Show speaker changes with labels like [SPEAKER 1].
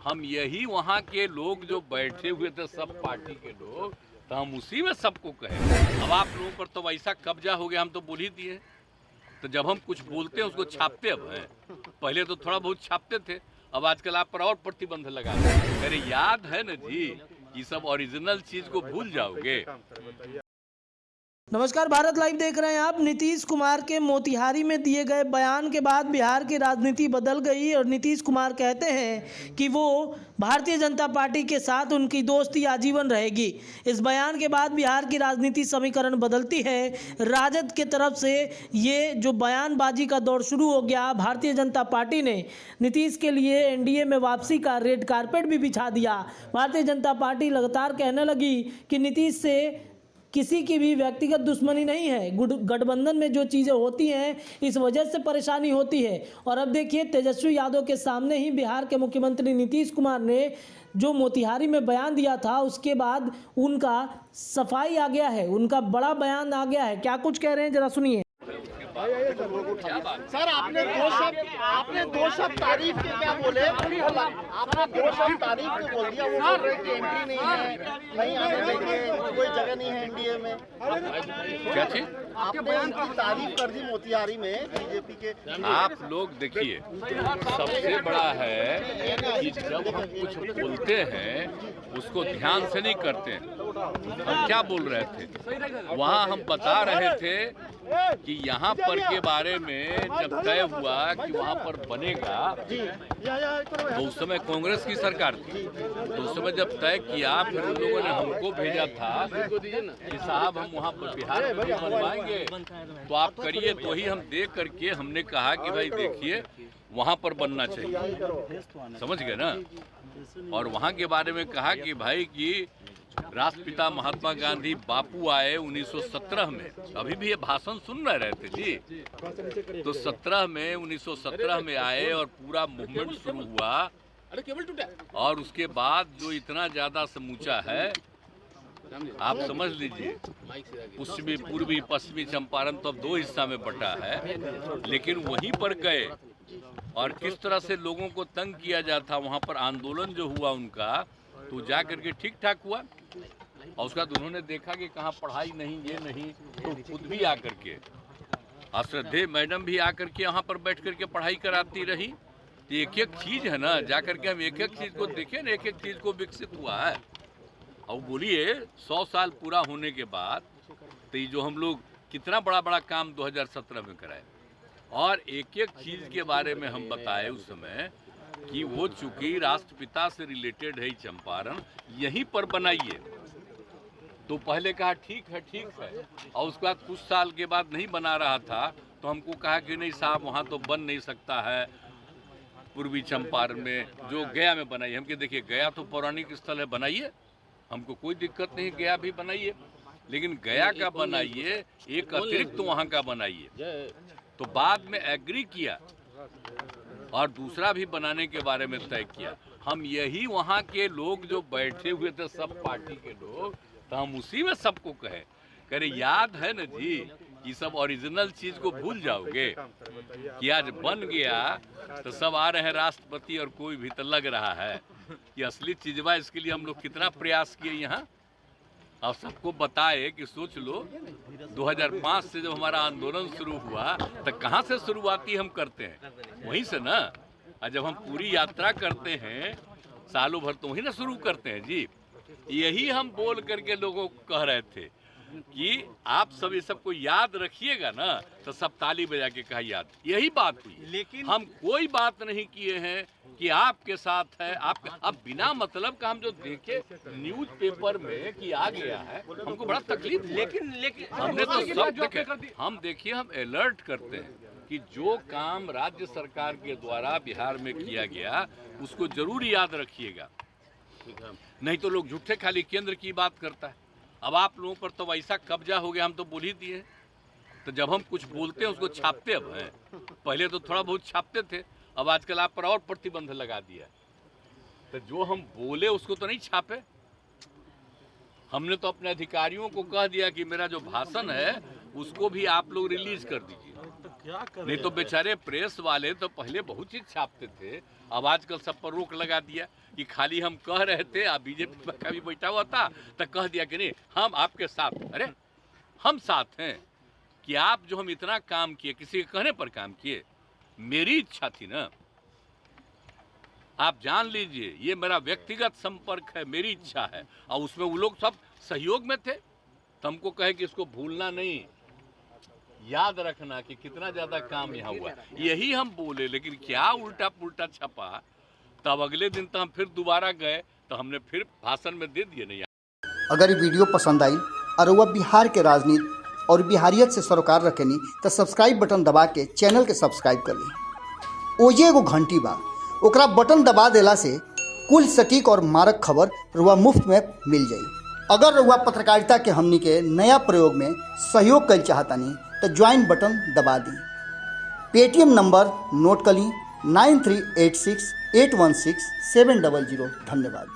[SPEAKER 1] हम यही वहाँ के लोग जो बैठे हुए थे सब पार्टी के लोग, तो हम उसी में सबको कहें। अब आप लोगों पर तो वैसा कब्जा हो गया, हम तो बोल ही दिए। तो जब हम कुछ बोलते हैं उसको छापते अब हैं। पहले तो थोड़ा बहुत छापते थे, अब आजकल आप पर और प्रतिबंध लगा दें। अरे याद है ना जी, ये सब ओरिजिनल चीज को भूल जाओगे।
[SPEAKER 2] नमस्कार, भारत लाइव देख रहे हैं आप। नीतीश कुमार के मोतिहारी में दिए गए बयान के बाद बिहार की राजनीति बदल गई और नीतीश कुमार कहते हैं कि वो भारतीय जनता पार्टी के साथ उनकी दोस्ती आजीवन रहेगी। इस बयान के बाद बिहार की राजनीति समीकरण बदलती है। राजद के तरफ से ये जो बयानबाजी का दौर शुरू हो गया, भारतीय जनता पार्टी ने नीतीश के लिए एनडीए में वापसी का रेड कारपेट भी बिछा दिया। भारतीय जनता पार्टी लगातार कहने लगी कि नीतीश से किसी की भी व्यक्तिगत दुश्मनी नहीं है, गठबंधन में जो चीज़ें होती हैं इस वजह से परेशानी होती है। और अब देखिए, तेजस्वी यादव के सामने ही बिहार के मुख्यमंत्री नीतीश कुमार ने जो मोतिहारी में बयान दिया था, उसके बाद उनका सफाई आ गया है, उनका बड़ा बयान आ गया है। क्या कुछ कह रहे हैं, जरा सुनिए।
[SPEAKER 3] सर, आपने दो शब्द तारीफ के क्या बोले? आपने दो शब्द तारीफ के बोल दिया। वो बोल रहे कि एंट्री नहीं है, नहीं आने देंगे, कोई जगह नहीं है एनडीए में।
[SPEAKER 1] क्या चीज?
[SPEAKER 3] आपने उनकी तारीफ कर दी मोतिहारी में बीजेपी के।
[SPEAKER 1] आप लोग देखिए, सबसे बड़ा है कि जब हम कुछ बोलते हैं उसको ध्यान से नहीं करते हैं। हम क्या बोल रहे थे वहाँ? हम बता रहे थे कि यहाँ पर के बारे में जब तय हुआ कि वहाँ पर बनेगा, तो उस समय कांग्रेस की सरकार थी। तो उस समय जब तय किया, फिर उन लोगों ने हमको भेजा था कि साहब हम वहाँ पर बिहार में बनवाएंगे, तो आप करिए। तो ही हम देख करके हमने कहा कि भाई देखिए वहाँ पर बनना चाहिए, समझ गए ना। और वहाँ के बारे में कहा कि भाई कि राष्ट्रपिता महात्मा गांधी बापू आए 1917 में, अभी भी ये भाषण सुन रहे थे जी। तो 1917 में आए और पूरा मूवमेंट शुरू हुआ। और उसके बाद जो इतना ज्यादा समूचा है, आप समझ लीजिए, पश्चिमी पूर्वी पश्चिमी चंपारण तो अब दो हिस्सा में बटा है। लेकिन वहीं पर गए और किस तरह से लोगों को तंग किया जाता, वहाँ पर आंदोलन जो हुआ उनका, तो जा करके ठीक ठाक हुआ। और उसका उन्होंने देखा कि कहाँ पढ़ाई नहीं, ये नहीं, तो खुद भी आकर के, श्रद्धेय मैडम भी आकर के यहाँ पर बैठ करके पढ़ाई कराती रही। तो एक एक चीज है ना, जा करके हम एक एक चीज को देखें ना, एक एक चीज को विकसित हुआ है। और बोलिए 100 साल पूरा होने के बाद तो ये जो हम लोग कितना बड़ा बड़ा काम 2017 में कराए, और एक एक चीज के बारे में हम बताए उस समय कि वो चूंकि राष्ट्रपिता से रिलेटेड है चंपारण, यहीं पर बनाइए। तो पहले कहा ठीक है, और उसके बाद कुछ साल के बाद नहीं बना रहा था, तो हमको कहा कि नहीं साहब वहाँ तो बन नहीं सकता है पूर्वी चंपारण में, जो गया में बनाइए। हम कि देखिए गया तो पौराणिक स्थल है, बनाइए, हमको कोई दिक्कत नहीं, गया भी बनाइए, लेकिन गया का बनाइए, एक अतिरिक्त तो वहाँ का बनाइए। तो बाद में एग्री किया और दूसरा भी बनाने के बारे में तय किया। हम यही वहाँ के लोग जो बैठे हुए थे सब पार्टी के लोग, तो हम उसी में सबको कहें। अरे याद है ना जी, ये सब ओरिजिनल चीज को भूल जाओगे कि आज बन गया तो सब आ रहे हैं राष्ट्रपति, और कोई भी तो लग रहा है कि असली चीजवा। इसके लिए हम लोग कितना प्रयास किए यहाँ, और सबको बताए कि सोच लो 2005 से जब हमारा आंदोलन शुरू हुआ तो कहाँ से शुरुआती हम करते हैं, वहीं से ना। और जब हम पूरी यात्रा करते हैं सालों भर, तो वहीं ना शुरू करते हैं जी। यही हम बोल करके लोगों को कह रहे थे कि आप सब ये सबको याद रखिएगा ना, तो सब ताली बजा के कहा याद। यही बात हुई, लेकिन हम कोई बात नहीं किए हैं कि आपके साथ है। आप अब बिना मतलब का हम जो देखे न्यूज़पेपर में कि आ गया है, हमको बड़ा तकलीफ। लेकिन हमने तो सब देखे। हम देखिए, हम अलर्ट करते हैं कि जो काम राज्य सरकार के द्वारा बिहार में किया गया उसको जरूर याद रखिएगा, नहीं तो लोग झूठे खाली केंद्र की बात करता है। अब आप लोगों पर तो वैसा कब्जा हो गया, हम तो बोल ही दिए। तो जब हम कुछ बोलते हैं उसको छापते अब हैं। पहले तो थोड़ा बहुत छापते थे, अब आजकल आप पर और प्रतिबंध लगा दिया। तो जो हम बोले उसको तो नहीं छापे। हमने तो अपने अधिकारियों को कह दिया कि मेरा जो भाषण है उसको भी आप लोग रिलीज कर दीजिए। नहीं तो बेचारे प्रेस वाले तो पहले बहुत चीज छापते थे, अब आजकल सब पर रोक लगा दिया कि खाली हम कह रहे थे, अब बीजेपी का भी बैठा हुआ था तो कह दिया कि नहीं हम आपके साथ। अरे हम साथ हैं कि आप जो हम इतना काम किए, किसी के कहने पर काम किए, मेरी इच्छा थी ना। आप जान लीजिए ये मेरा व्यक्तिगत संपर्क है, मेरी इच्छा है, और उसमें वो लोग सब सहयोग में थे। तो हमको कहे कि इसको भूलना नहीं, याद रखना कि कितना ज्यादा काम यहाँ हुआ, यही हम बोले। लेकिन क्या उल्टा पुल्टा छपा, तब अगले दिन तो हम फिर दोबारा गए तो हमने फिर भाषण में दे दिए। नहीं,
[SPEAKER 4] अगर ये वीडियो पसंद आई और वह बिहार के राजनीति और बिहारियत से सरोकार रखेनी तो सब्सक्राइब बटन दबा के चैनल के सब्सक्राइब कर ली। ओजे एगो घंटी बा, ओकरा बटन दबा देला से कुल सटीक और मारक खबर रुआ मुफ्त में मिल जाई। अगर रुआ पत्रकारिता के हमनी के नया प्रयोग में सहयोग कर चाहतानी तो ज्वाइन बटन दबा दी। पेटीएम नंबर नोट कर ली 9386816700। धन्यवाद।